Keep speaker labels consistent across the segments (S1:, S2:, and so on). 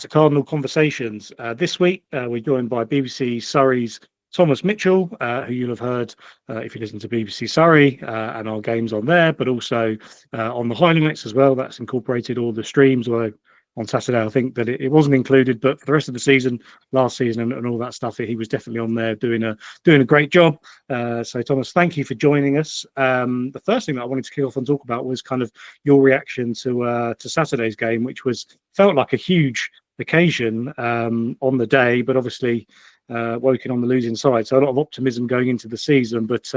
S1: to Cardinal Conversations. This week, we're joined by BBC Surrey's Thomas Mitchell, who you'll have heard if you listen to BBC Surrey and our games on there, but also on the highlights as well. That's incorporated all the streams, although on Saturday I think that it wasn't included, but for the rest of the season, last season and all that stuff, he was definitely on there doing a great job. So Thomas, thank you for joining us. The first thing that I wanted to kick off and talk about was kind of your reaction to Saturday's game, which felt like a huge occasion on the day, but obviously Woking on the losing side, so a lot of optimism going into the season, but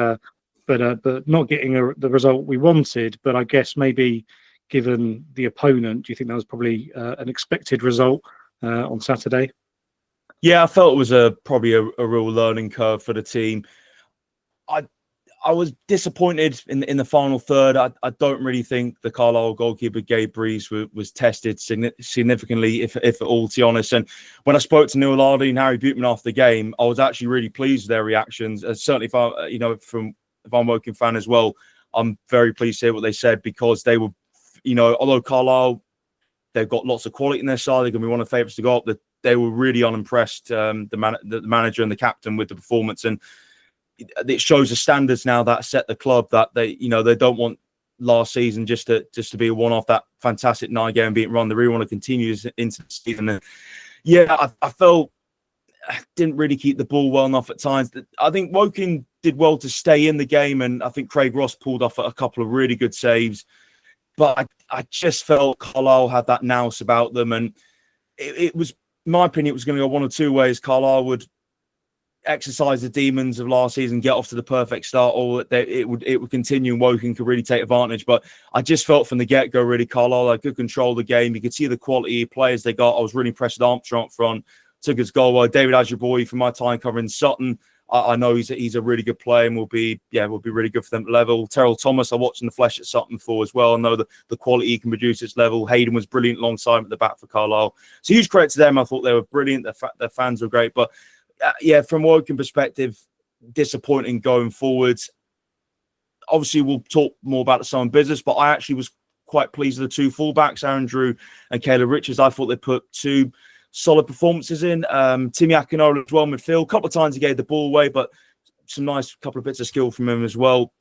S1: not getting the result we wanted. But I guess maybe given the opponent, do you think that was probably an expected result on Saturday?
S2: Yeah, I felt it was probably a real learning curve for the team. I was disappointed in the final third. I don't really think the Carlisle goalkeeper, Gabe Breeze, was tested significantly, if at all, to be honest. And when I spoke to Neil Lardy and Harry Buteman after the game, I was actually really pleased with their reactions. Certainly, if I'm a Woking fan as well, I'm very pleased to hear what they said, because they were, although Carlisle, they've got lots of quality in their side, they're going to be one of the favourites to go up. They were really unimpressed, the manager and the captain, with the performance. And it shows the standards now that set the club, that they don't want last season just to be a one-off, that fantastic 9-game beating run. They really want to continue this into the season. And yeah, I felt didn't really keep the ball well enough at times. I think Woking did well to stay in the game, and I think Craig Ross pulled off a couple of really good saves. But I just felt Carlisle had that nous about them, and it was, in my opinion, it was going to go one of two ways. Carlisle would exercise the demons of last season, get off to the perfect start, or it would continue and Woking could really take advantage. But I just felt from the get-go, really, Carlisle had good control of the game. You could see the quality of players they got. I was really impressed with Armstrong up front, took his goal well. David Ajiboye, from my time covering Sutton, I know he's a really good player and will be really good for them at level. Terrell Thomas, I watched in the flesh at Sutton before as well. I know the quality he can produce at its level. Hayden was brilliant alongside him at the back for Carlisle. So huge credit to them. I thought they were brilliant. Their fans were great. But from Woking perspective, disappointing going forwards. Obviously, we'll talk more about the summer business, but I actually was quite pleased with the two fullbacks, Aaron Drew and Caleb Richards. I thought they put two solid performances in. Timmy Akinola as well, midfield. A couple of times he gave the ball away, but some nice couple of bits of skill from him as well.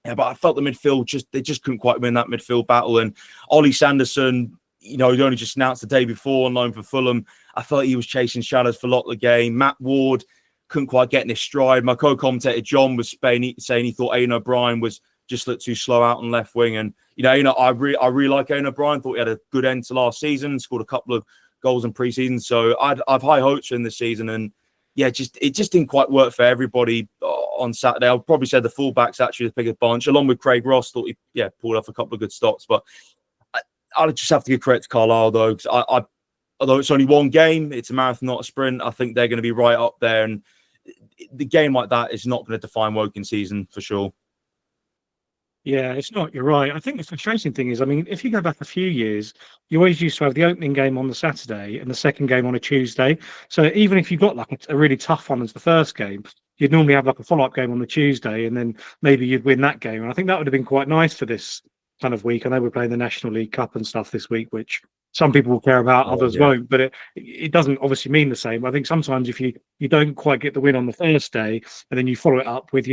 S2: Yeah, but I felt the midfield they just couldn't quite win that midfield battle. And Ollie Sanderson, he'd only just announced the day before on loan for Fulham. I felt he was chasing shadows for a lot of the game. Matt Ward couldn't quite get in his stride. My co-commentator John was saying he thought Aidan O'Brien just looked too slow out on left wing. And I really like Aidan O'Brien. Thought he had a good end to last season. Scored a couple of goals in pre-season. So I've high hopes for him this season. And yeah, it just didn't quite work for everybody on Saturday. I'll probably say the fullbacks actually the biggest bunch, along with Craig Ross. Thought he pulled off a couple of good stops, but I'll just have to give credit to Carlisle, though, because although it's only one game, it's a marathon, not a sprint. I think they're going to be right up there, and the game like that is not going to define Woking season for sure.
S1: Yeah, it's not. You're right. I think the frustrating thing is, if you go back a few years, you always used to have the opening game on the Saturday and the second game on a Tuesday. So even if you got like a really tough one as the first game, you'd normally have like a follow-up game on the Tuesday, and then maybe you'd win that game. And I think that would have been quite nice for this kind of week. I know we're playing the National League Cup and stuff this week, which some people will care about, others won't, but it doesn't obviously mean the same. I think sometimes if you don't quite get the win on the first day and then you follow it up with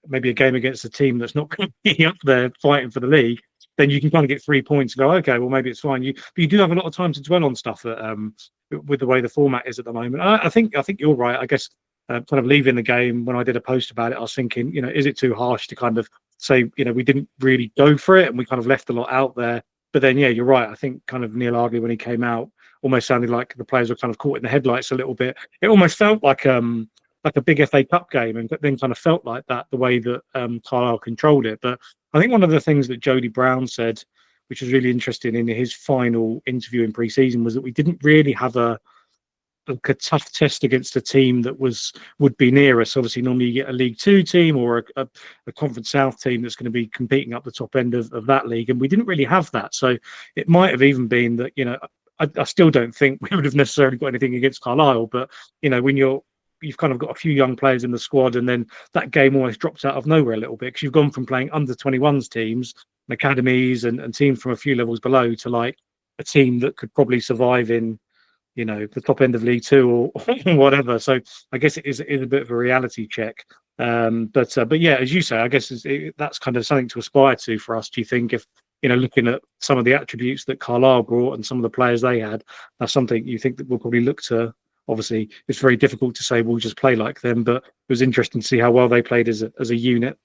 S1: maybe a game against a team that's not going to be up there fighting for the league, then you can kind of get 3 points and go, okay, well maybe it's fine. But you do have a lot of time to dwell on stuff with the way the format is at the moment. I think you're right. I guess kind of leaving the game, when I did a post about it, I was thinking, is it too harsh to kind of say, we didn't really go for it and we kind of left a lot out there. But then, you're right. I think kind of Neil Ardley, when he came out, almost sounded like the players were kind of caught in the headlights a little bit. It almost felt like a big FA Cup game, and then kind of felt like that the way that Carlisle controlled it. But I think one of the things that Jody Brown said, which was really interesting in his final interview in pre-season, was that we didn't really have a tough test against a team that would be near us. Obviously, normally you get a League Two team or a Conference South team that's going to be competing up the top end of that league, and we didn't really have that. So it might have even been that I still don't think we would have necessarily got anything against Carlisle, but when you've kind of got a few young players in the squad, and then that game almost drops out of nowhere a little bit, because you've gone from playing under 21s teams, academies, and teams from a few levels below to like a team that could probably survive in the top end of League Two or whatever. So I guess it is a bit of a reality check. But yeah, as you say, I guess that's kind of something to aspire to for us. Do you think if looking at some of the attributes that Carlisle brought and some of the players they had, that's something you think that we'll probably look to? Obviously, it's very difficult to say we'll just play like them, but it was interesting to see how well they played as a unit.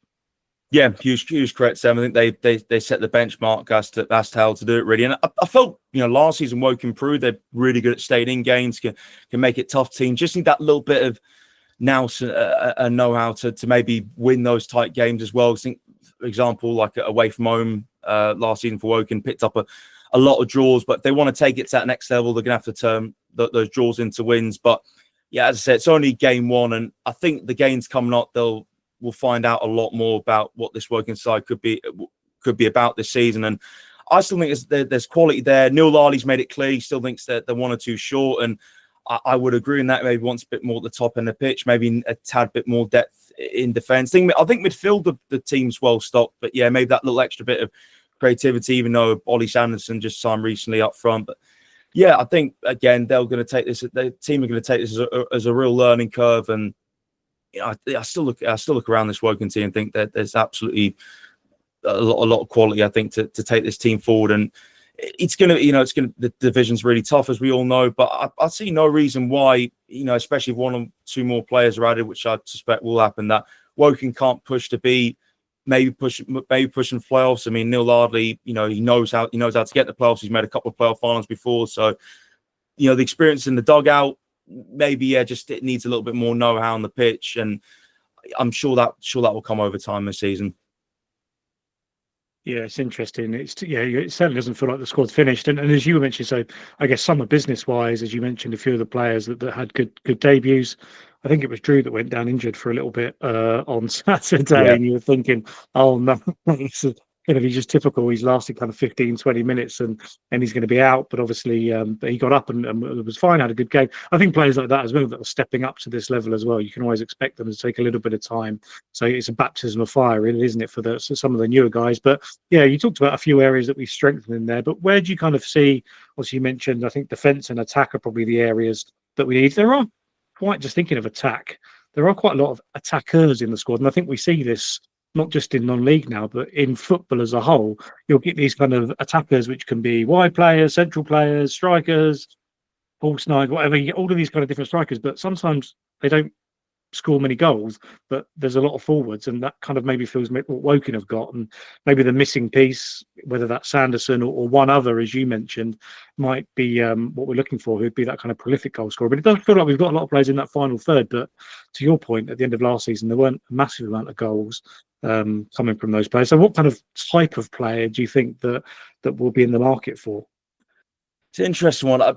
S2: Yeah, huge credit to them. I think they set the benchmark as to how to do it really. And I felt last season Woking improved. They're really good at staying in games, can make it tough teams. Just need that little bit of nous and know-how to maybe win those tight games as well. I think, for example, like away from home last season for Woking, picked up a lot of draws, but if they want to take it to that next level, they're going to have to turn those draws into wins. But yeah, as I said, it's only game one, and I think the games coming up, we'll find out a lot more about what this Woking side could be about this season. And I still think there's quality there. Neil Larley's made it clear he still thinks that they're one or two short, and I would agree in that. Maybe wants a bit more at the top end of the pitch, maybe a tad bit more depth in defence. I think midfield the team's well stocked, but yeah, maybe that little extra bit of creativity, even though Ollie Sanderson just signed recently up front. But yeah, I think again the team are going to take this as a real learning curve. And I still look around this Woking team and think that there's absolutely a lot of quality, I think, to take this team forward. And it's going to, the division's really tough, as we all know, but I see no reason why, especially if one or two more players are added, which I suspect will happen, that Woking can't push to be maybe pushing playoffs. I mean, Neil Lardley, he knows how to get the playoffs. He's made a couple of playoff finals before. So, the experience in the dugout, maybe, just it needs a little bit more know-how on the pitch. And I'm sure that will come over time this season.
S1: Yeah, it's interesting. It certainly doesn't feel like the squad's finished. And as you mentioned, so I guess some are business-wise, as you mentioned, a few of the players that had good debuts. I think it was Drew that went down injured for a little bit on Saturday,
S2: Yeah.
S1: and you were thinking, oh no, this is going to be just typical. He's lasted kind of 15, 20 minutes and he's going to be out. But obviously, but he got up and was fine, had a good game. I think players like that as well that are stepping up to this level as well, you can always expect them to take a little bit of time. So it's a baptism of fire, really, isn't it, for some of the newer guys? But yeah, you talked about a few areas that we've strengthened in there. But where do you kind of see, as you mentioned, I think defence and attack are probably the areas that we need. There are quite, just thinking of attack, there are quite a lot of attackers in the squad. And I think we see this not just in non-league now, but in football as a whole. You'll get these kind of attackers, which can be wide players, central players, strikers, false nine, whatever. You get all of these kind of different strikers, but sometimes they don't score many goals, but there's a lot of forwards, and that kind of maybe feels what Woking have got. And maybe the missing piece, whether that's Sanderson or one other, as you mentioned, might be what we're looking for, who'd be that kind of prolific goal scorer. But it does feel like we've got a lot of players in that final third. But to your point, at the end of last season, there weren't a massive amount of goals coming from those players. So what kind of type of player do you think that will be in the market for?
S2: It's an interesting one.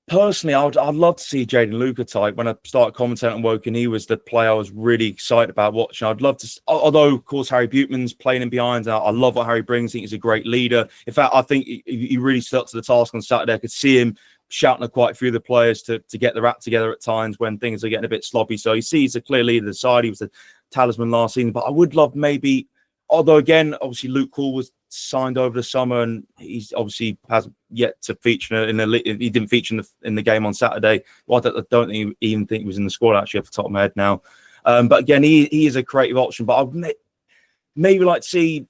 S2: Personally, I'd love to see Jaden Luca type. When I started commentating on Woking, he was the player I was really excited about watching. I'd love to, although of course Harry Buteman's playing in behind. I love what Harry brings. I think he's a great leader. In fact, I think he really stood up to the task on Saturday. I could see him shouting at quite a few of the players to get their act together at times when things are getting a bit sloppy. So you see he's a clear leader of the side. He was the talisman last season. But I would love maybe, although again, obviously Luke Hall was signed over the summer and he's obviously hasn't yet to feature he didn't feature in the game on Saturday. Well, I don't even think he was in the squad actually off the top of my head now. But again, he is a creative option. But I'd maybe like to see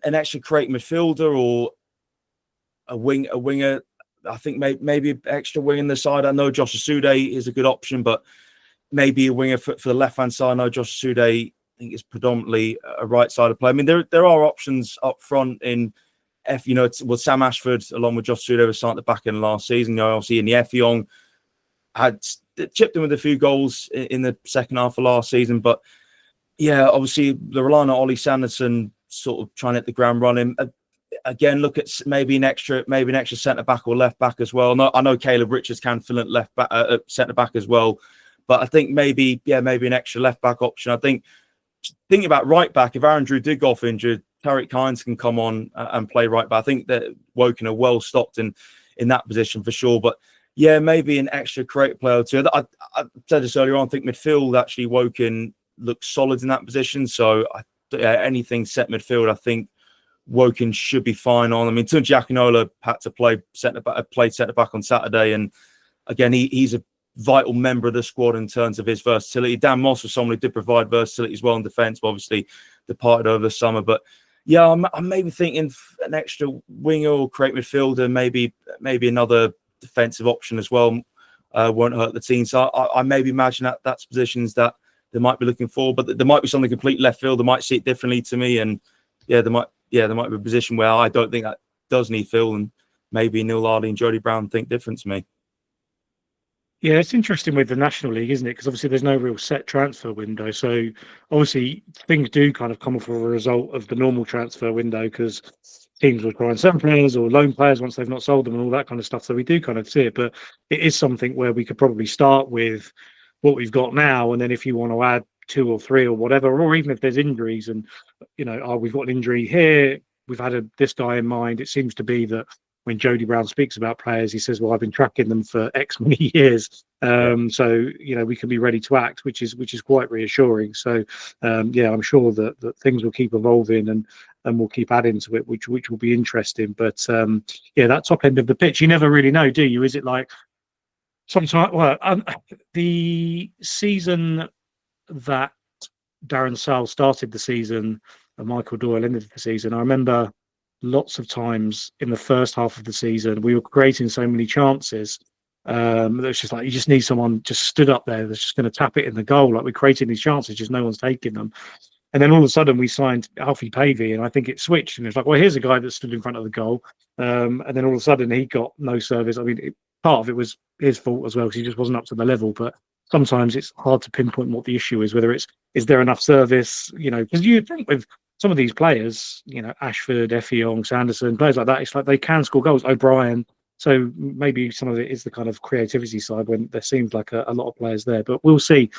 S2: an extra creative midfielder or a winger. I think maybe an extra wing in the side. I know Josh Asude is a good option, but maybe a winger for the left-hand side. I know Josh Asude, I think, is predominantly a right-sided player. I mean, there are options up front in Sam Ashford, along with Josh Asude, was starting at the back end last season. Obviously in the Effiong, had chipped in with a few goals in the second half of last season. But yeah, obviously they're relying on Ollie Sanderson sort of trying to hit the ground running. Again, look at maybe an extra centre back or left back as well. No, I know Caleb Richards can fill in left back, centre back as well, but I think maybe an extra left back option. I think thinking about right back, if Aaron Drew did go off injured, Tariq Hines can come on and play right back. I think that Woking are well stocked in that position for sure. But yeah, maybe an extra creative player or two. I said this earlier on. I think midfield actually Woking looks solid in that position. So anything set midfield, I think Woking should be fine on. I mean, Tunji Akinola had to play centre back on Saturday, and again, he's a vital member of the squad in terms of his versatility. Dan Moss was someone who did provide versatility as well in defence, but obviously departed over the summer. But yeah, I'm maybe thinking an extra winger or create midfielder, maybe another defensive option as well won't hurt the team. So I maybe imagine that's positions that they might be looking for, but there might be something complete left field. They might see it differently to me, and there might be a position where I don't think that does need fill, and maybe Neil Ardley and Jody Brown think different to me.
S1: Yeah, it's interesting with the National League, isn't it? Because obviously there's no real set transfer window. So obviously things do kind of come off as a result of the normal transfer window because teams will try and sell players or loan players once they've not sold them and all that kind of stuff. So we do kind of see it, but it is something where we could probably start with what we've got now. And then if you want to add 2 or 3 or whatever, or even if there's injuries and, we've got an injury here, we've had this guy in mind. It seems to be that when Jody Brown speaks about players, he says, well, I've been tracking them for X many years. So, we can be ready to act, which is quite reassuring. So, I'm sure that things will keep evolving and we'll keep adding to it, which will be interesting. But, that top end of the pitch, you never really know, do you? Is it like sometimes, the season that Darren Sowell started the season and Michael Doyle ended the season, I remember lots of times in the first half of the season, we were creating so many chances. It's just like you just need someone just stood up there that's just going to tap it in the goal. Like we're creating these chances, just no one's taking them. And then all of a sudden we signed Alfie Pavey, and I think it switched. And it's like, well, here's a guy that stood in front of the goal. And then all of a sudden he got no service. I mean, part of it was his fault as well because he just wasn't up to the level. But sometimes it's hard to pinpoint what the issue is, whether is there enough service, because you think with some of these players, Ashford, Effiong, Sanderson, players like that, it's like they can score goals. O'Brien. So maybe some of it is the kind of creativity side when there seems like a lot of players there. But we'll see.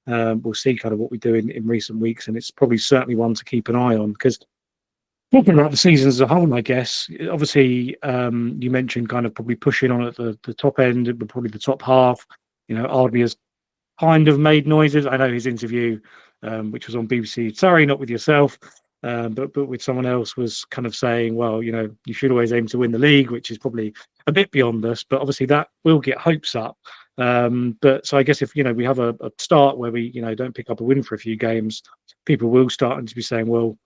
S1: We'll see kind of what we do in recent weeks. And it's probably certainly one to keep an eye on because talking about the season as a whole, I guess, obviously you mentioned kind of probably pushing on at the top end, but probably the top half. Ardley has kind of made noises. I know his interview, which was on BBC Surrey, not with yourself, but with someone else, was kind of saying, well, you should always aim to win the league, which is probably a bit beyond us, but obviously that will get hopes up. But so I guess if we have a start where we don't pick up a win for a few games, people will start to be saying, well,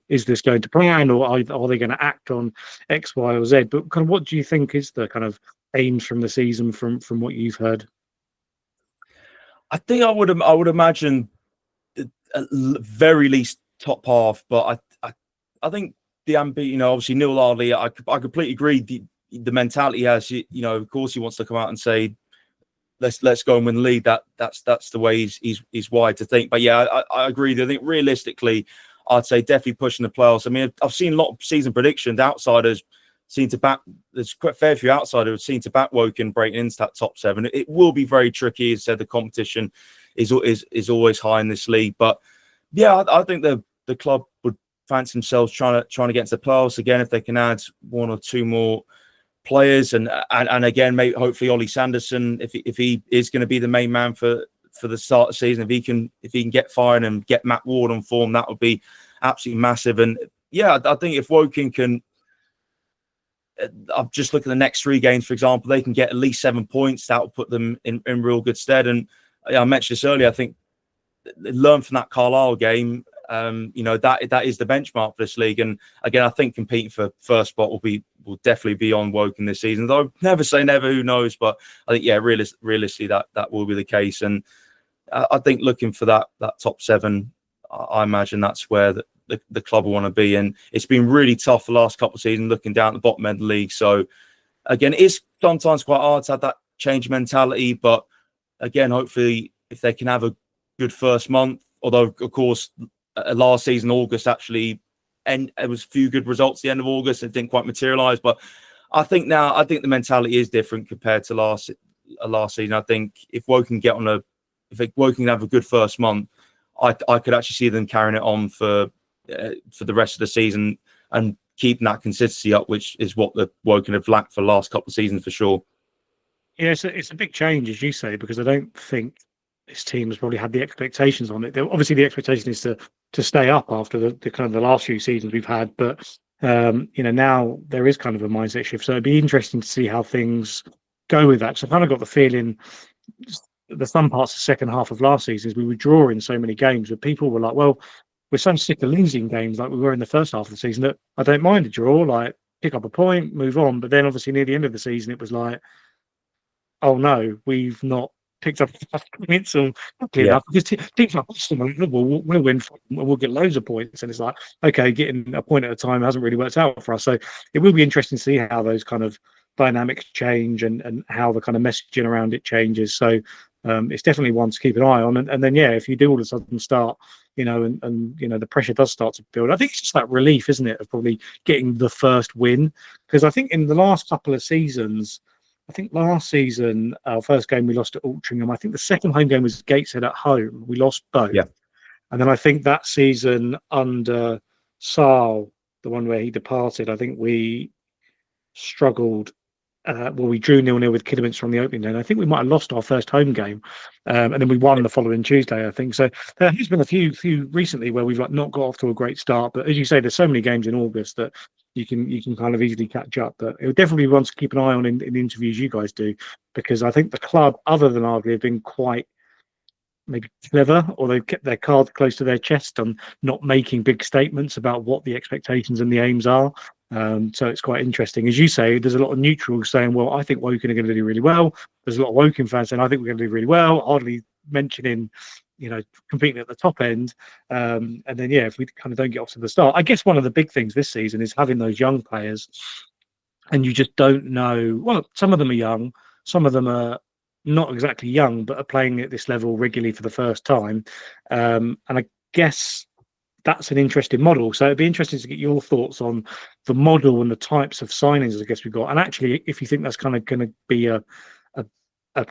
S1: is this going to plan, or are they going to act on X, Y, or Z? But kind of what do you think is the kind of aims from the season from what you've heard?
S2: I think I would imagine at very least top half, but I think the obviously Neil Ardley, I completely agree. The mentality he has, of course he wants to come out and say, let's go and win the league. That's the way he's wired to think. But yeah, I agree. I think realistically, I'd say definitely pushing the playoffs. I mean, I've seen a lot of season predictions. Outsiders seem to back. There's quite a fair few outsiders seem to back Woking breaking into that top 7. It will be very tricky. As I said, the competition is always high in this league. But yeah, I think the club would fancy themselves trying to get into the playoffs again if they can add 1 or 2 more players, and again, maybe hopefully Ollie Sanderson, if he is going to be the main man for the start of the season, if he can get fired and get Matt Ward on form, that would be absolutely massive. And yeah, I think if Woking can, I've just looked at the next 3 games, for example, they can get at least 7 points. That will put them in real good stead. And I mentioned this earlier. I think learn from that Carlisle game. That is the benchmark for this league. And again, I think competing for first spot will definitely be on Woking this season. Though never say never, who knows? But I think realistically that will be the case. And I think looking for that top 7, I imagine that's where the club will want to be. And it's been really tough the last couple of seasons looking down at the bottom end of the league. So again, it's sometimes quite hard to have that change mentality. But again, hopefully if they can have a good first month, although of course last season August actually, and it was a few good results at the end of August. It didn't quite materialise, but I think the mentality is different compared to last season. I think if Woking can have a good first month, I could actually see them carrying it on for the rest of the season and keeping that consistency up, which is what the Woking have lacked for the last couple of seasons for sure.
S1: Yeah, it's a big change, as you say, because I don't think this team has probably had the expectations on it. Obviously, the expectation is to stay up after the kind of the last few seasons we've had, but now there is kind of a mindset shift. So it'd be interesting to see how things go with that. So I kind of got the feeling the fun parts of the second half of last season is we were drawing so many games where people were like, well, we're so sick of losing games like we were in the first half of the season that I don't mind a draw, like pick up a point, move on. But then obviously near the end of the season, it was like, oh no, we've not picked up enough points or quickly
S2: Yeah.
S1: enough because teams like Boston we'll win, we'll get loads of points. And it's like, okay, getting a point at a time hasn't really worked out for us. So it will be interesting to see how those kind of dynamics change and how the kind of messaging around it changes. So it's definitely one to keep an eye on. And then, yeah, if you do all of a sudden start, and the pressure does start to build, I think it's just that relief, isn't it, of probably getting the first win. Because I think in the last couple of seasons, I think last season, our first game we lost at Altrincham. I think the second home game was Gateshead at home. We lost both.
S2: Yeah.
S1: And then I think that season under Sal, the one where he departed, I think we struggled. We drew 0-0 with Kidderminster on the opening day. And I think we might have lost our first home game, and then we won the following Tuesday, I think. So there has been a few recently where we've not got off to a great start. But as you say, there's so many games in August that you can kind of easily catch up. But it would definitely be one to keep an eye on in the interviews you guys do, because I think the club, other than Ardley, have been quite maybe clever, or they've kept their cards close to their chest on not making big statements about what the expectations and the aims are. So it's quite interesting. As you say, there's a lot of neutrals saying, well, I think Woking are going to do really well. There's a lot of Woking fans saying, I think we're going to do really well, hardly mentioning, competing at the top end. And then, yeah, if we kind of don't get off to the start, I guess one of the big things this season is having those young players, and you just don't know. Well, some of them are young, some of them are not exactly young, but are playing at this level regularly for the first time. And I guess that's an interesting model. So it'd be interesting to get your thoughts on the model and the types of signings I guess we've got. And actually, if you think that's kind of going to be a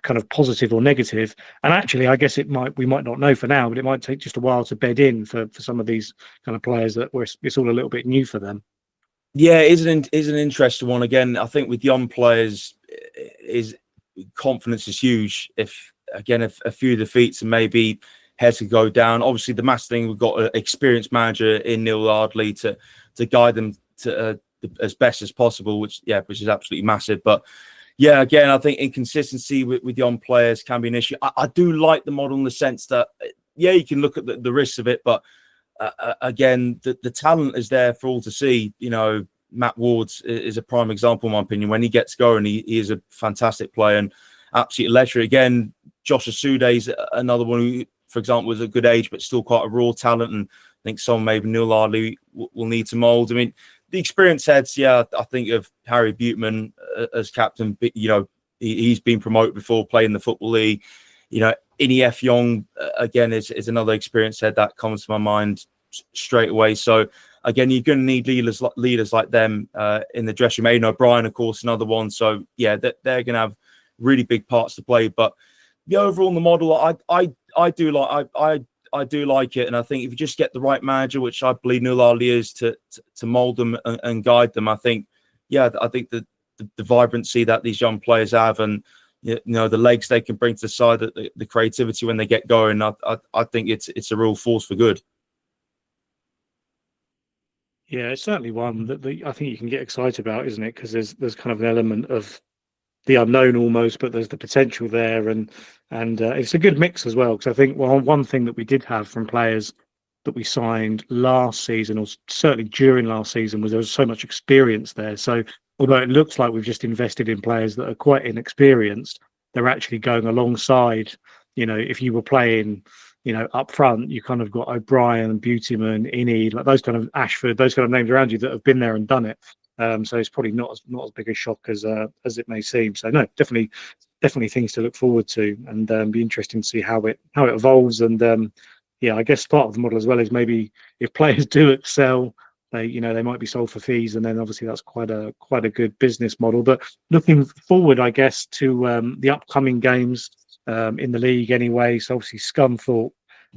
S1: kind of positive or negative. And actually, I guess we might not know for now, but it might take just a while to bed in for some of these kind of players that it's all a little bit new for them.
S2: Yeah, it is an interesting one. Again, I think with young players, confidence is huge. If a few defeats and maybe heads to go down. Obviously, the massive thing, we've got an experienced manager in Neil Ardley to guide them to as best as possible, which is absolutely massive. But yeah, again, I think inconsistency with young players can be an issue. I do like the model in the sense that you can look at the risks of it, but again, the talent is there for all to see. Matt Ward is a prime example, in my opinion. When he gets going, he is a fantastic player and absolutely electric. Again, Josh Asude is another one who, for example, was a good age, but still quite a raw talent. And I think someone maybe Neil Ardley will need to mould. I mean, the experienced heads, I think of Harry Buteman as captain. He's been promoted before, playing the Football League. Innie F. Young, again, is another experienced head that comes to my mind straight away. So, again, you're going to need leaders like them in the dressing room. Aidan O'Brien, of course, another one. So, they're going to have really big parts to play. But the overall, the model, I do like it, and I think if you just get the right manager, which I believe Neil Ardley is, to mould them and guide them, I think the vibrancy that these young players have, and the legs they can bring to the side, the creativity when they get going, I think it's a real force for good.
S1: Yeah, it's certainly one that I think you can get excited about, isn't it? Because there's kind of an element of the unknown almost, but there's the potential there, and it's a good mix as well. Because I think one thing that we did have from players that we signed last season, or certainly during last season, was there was so much experience there. So although it looks like we've just invested in players that are quite inexperienced, they're actually going alongside. If you were playing, up front, you kind of got O'Brien, Buteman, Innie, like those kind of Ashford, those kind of names around you that have been there and done it. So it's probably not as big a shock as it may seem. So no, definitely things to look forward to, and be interesting to see how it evolves. And I guess part of the model as well is maybe if players do excel, they might be sold for fees, and then obviously that's quite a good business model. But looking forward, I guess, to the upcoming games in the league anyway. So obviously Scunthorpe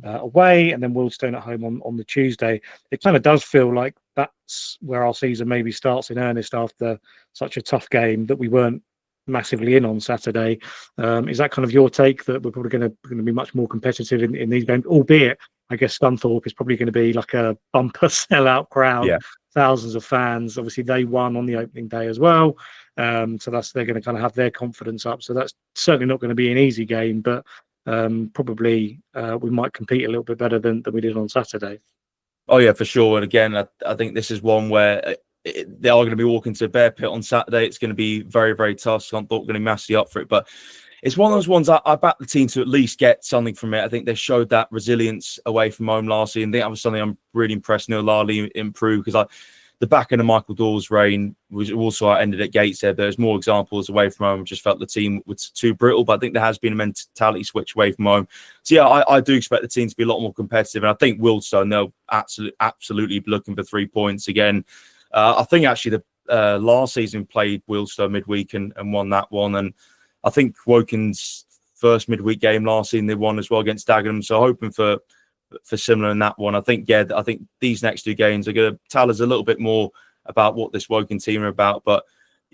S1: away, and then Wealdstone at home on the Tuesday. It kind of does feel like that's where our season maybe starts in earnest after such a tough game that we weren't massively in on Saturday. Is that kind of your take, that we're probably going to be much more competitive in these games, albeit I guess Scunthorpe is probably going to be like a bumper sellout crowd, thousands of fans. Obviously, they won on the opening day as well, so they're going to kind of have their confidence up. So that's certainly not going to be an easy game, but probably we might compete a little bit better than we did on Saturday.
S2: Oh yeah, for sure. And again, I think this is one where they are going to be walking to a bear pit on Saturday. It's going to be very, very tough. So I'm not going to be massively up for it, but it's one of those ones I back the team to at least get something from it. I think they showed that resilience away from home last season. I think that was something I'm really impressed Neil Lally improved, because the back end of Michael Dawes' reign was also ended at Gateshead. There's more examples away from home. Just felt the team was too brittle, but I think there has been a mentality switch away from home. So yeah, I do expect the team to be a lot more competitive, and I think Wealdstone, they'll absolutely be looking for 3 points again. I think actually the last season played Wealdstone midweek and won that one, and I think Wokin's first midweek game last season they won as well against Dagenham. So hoping for similar in that one. I think these next two games are going to tell us a little bit more about what this Woking team are about. But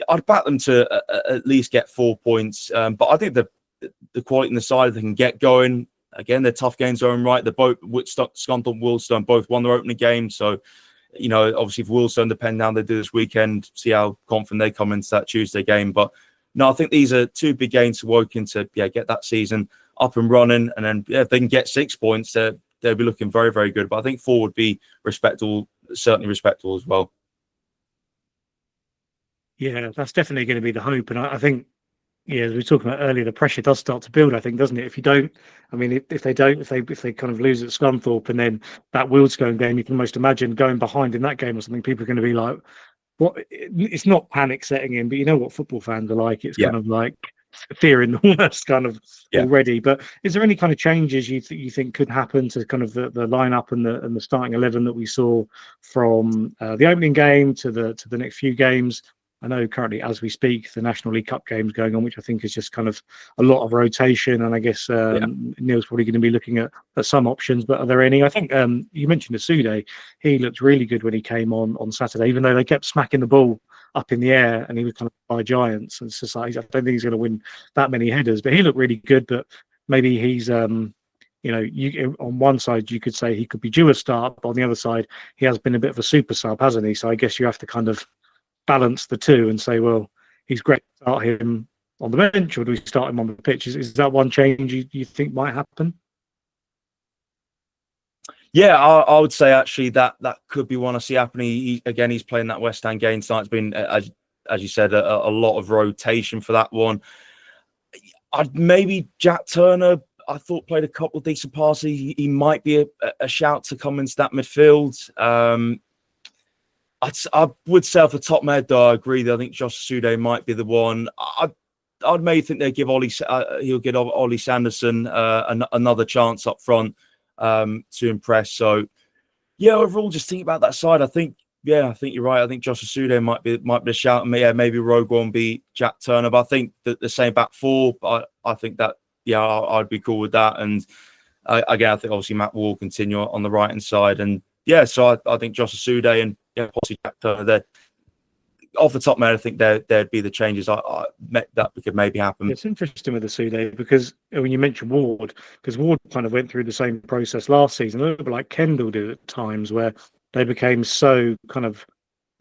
S2: I'd back them to at least get 4 points. But I think the quality in the side, they can get going. Again, they're tough games are right. They're both Scunthorpe, Wealdstone both won their opening game. So, obviously if Wealdstone depend how they do this weekend, see how confident they come into that Tuesday game. But no, I think these are two big games for Woking to get that season up and running. And then if they can get 6 points, they'll be looking very, very good. But I think 4 would be respectable, certainly respectable as well.
S1: Yeah, that's definitely going to be the hope. And I think, as we were talking about earlier, the pressure does start to build, I think, doesn't it? If you don't, I mean, if they kind of lose at Scunthorpe and then that Wealdstone game, you can almost imagine going behind in that game or something, people are going to be like, what? It's not panic setting in, but you know what football fans are like. It's kind of like fearing the worst kind of already. But is there any kind of changes you think could happen to kind of the lineup and the starting 11 that we saw from the opening game to the next few games? I know currently, as we speak, the National League Cup game's going on, which I think is just kind of a lot of rotation. And I guess Neil's probably going to be looking at some options. But are there any? I think you mentioned Asude. He looked really good when he came on Saturday, even though they kept smacking the ball up in the air and he was kind of by giants. And it's just like, I don't think he's going to win that many headers, but he looked really good. But maybe he's, on one side you could say he could be due a start, but on the other side he has been a bit of a super sub, hasn't he? So I guess you have to kind of balance the two and say, well, he's great to start him on the bench, or do we start him on the pitch? Is that one change you think might happen?
S2: Yeah, I would say actually that could be one I see happening. He's playing that West Ham game tonight. It's been, as you said, a lot of rotation for that one. I'd maybe Jack Turner, I thought played a couple of decent passes. He might be a shout to come into that midfield. I would say off the top of my head, though, I agree that I think Josh Asude might be the one. I'd maybe think they'll give he'll give Ollie Sanderson another chance up front to impress. So, overall, just think about that side. I think you're right. I think Josh Asude might be a shout. Maybe Rogue won't be Jack Turner, but I think that the same back four. But I think that I'd be cool with that. And again, I think obviously Matt will continue on the right hand side. And so I think Josh Asude and possibly Jack Turner there. Off the top of my head, I think there'd be the changes that could maybe happen.
S1: It's interesting with Asude because when you mentioned Ward, because Ward kind of went through the same process last season, a little bit like Kendall did at times, where they became so kind of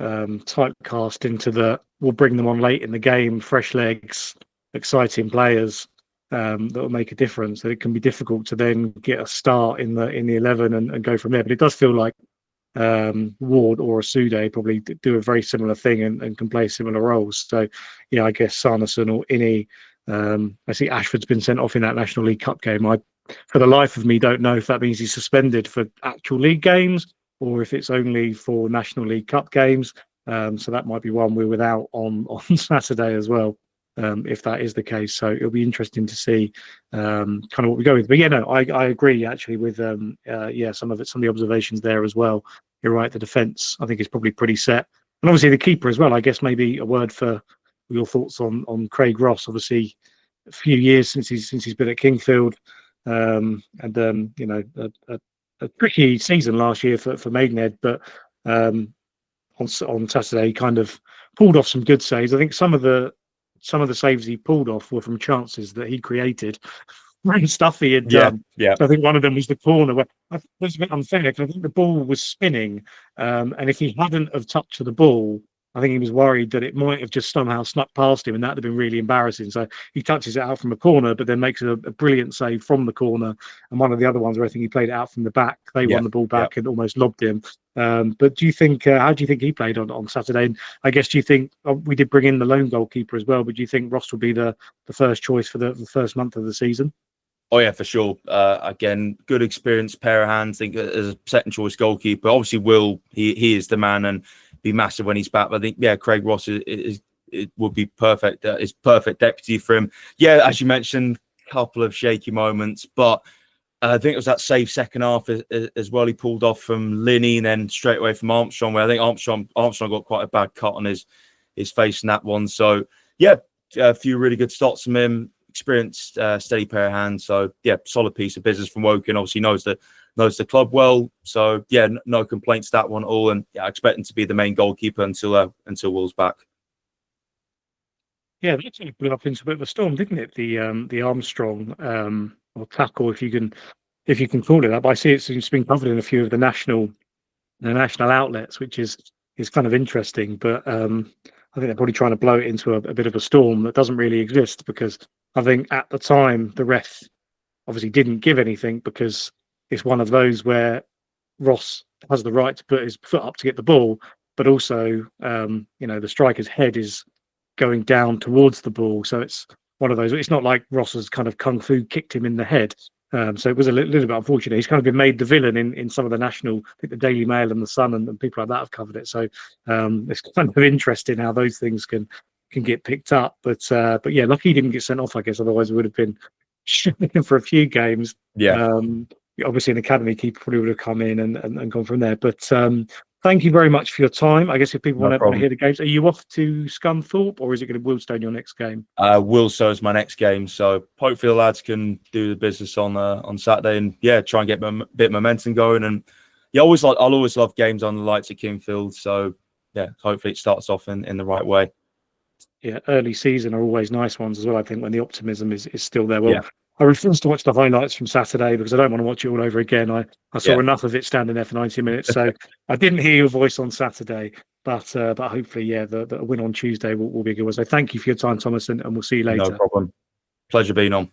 S1: typecast into we'll bring them on late in the game, fresh legs, exciting players that will make a difference. That it can be difficult to then get a start in the 11 and go from there. But it does feel like Ward or Asude probably do a very similar thing and can play similar roles. So, I guess Sanderson or Innie. I see Ashford's been sent off in that National League Cup game. I, for the life of me, don't know if that means he's suspended for actual league games or if it's only for National League Cup games. So that might be one we're without on Saturday as well, if that is the case. So it'll be interesting to see kind of what we go with. But I agree actually with some of the observations there as well. You're right. The defence, I think, is probably pretty set, and obviously the keeper as well. I guess maybe a word for your thoughts on Craig Ross. Obviously, a few years since he's been at Kingfield, and a tricky season last year for Maidenhead, but on Saturday he kind of pulled off some good saves. I think some of the saves he pulled off were from chances that he created, great stuff he had
S2: Yeah,
S1: done.
S2: yeah,
S1: So I think one of them was the corner where I think it was a bit unfair because I think the ball was spinning, and if he hadn't have touched the ball, I think he was worried that it might have just somehow snuck past him, and that'd have been really embarrassing. So he touches it out from a corner, but then makes a brilliant save from the corner. And one of the other ones where I think he played it out from the back, they
S2: yeah,
S1: won the ball
S2: yeah.
S1: back and almost lobbed him. But do you think? How do you think he played on Saturday? And I guess do you think we did bring in the lone goalkeeper as well? But do you think Ross will be the first choice for the first month of the season?
S2: Oh yeah, for sure. Again, good experience, pair of hands. I think as a second choice goalkeeper, obviously Will he is the man and be massive when he's back. But I think Craig Ross is it would be perfect. Is perfect deputy for him. Yeah, as you mentioned, a couple of shaky moments, but I think it was that save second half as well. He pulled off from Linney and then straight away from Armstrong, where I think Armstrong got quite a bad cut on his face in that one. So yeah, a few really good stops from him. Experienced, steady pair of hands. So yeah, solid piece of business from Woking. Obviously knows the club well. So yeah, no complaints that one at all. And yeah, I expect him to be the main goalkeeper until Will's back.
S1: Yeah, that actually blew up into a bit of a storm, didn't it? The Armstrong or tackle, if you can call it that. But I see it's been covered in a few of the national outlets, which is kind of interesting. But I think they're probably trying to blow it into a bit of a storm that doesn't really exist, because I think at the time the ref obviously didn't give anything, because it's one of those where Ross has the right to put his foot up to get the ball, but also the striker's head is going down towards the ball. So it's one of those. It's not like Ross has kind of kung fu kicked him in the head. So it was a little bit unfortunate. He's kind of been made the villain in some of the national, I think the Daily Mail and the Sun and people like that have covered it. So it's kind of interesting how those things can get picked up. But yeah, lucky he didn't get sent off, I guess. Otherwise, it would have been for a few games.
S2: Yeah,
S1: Obviously, an academy keeper probably would have come in and gone from there. But thank you very much for your time. I guess if people
S2: no
S1: want to
S2: problem.
S1: hear the games, are you off to Scunthorpe, or is it going to Wealdstone your next game?
S2: Wilso is my next game, so hopefully the lads can do the business on Saturday and yeah, try and get a bit of momentum going. And yeah, I'll always love games on the lights at Kingfield. So yeah, hopefully it starts off in the right way.
S1: Yeah, early season are always nice ones as well, I think, when the optimism is still there. Well,
S2: Yeah,
S1: I refuse to watch the highlights from Saturday because I don't want to watch it all over again. I saw
S2: yeah,
S1: enough of it standing there for 90 minutes. So I didn't hear your voice on Saturday, but hopefully, yeah, the win on Tuesday will be a good one. So thank you for your time, Thomas, and we'll see you
S2: no
S1: later.
S2: problem. Pleasure being on.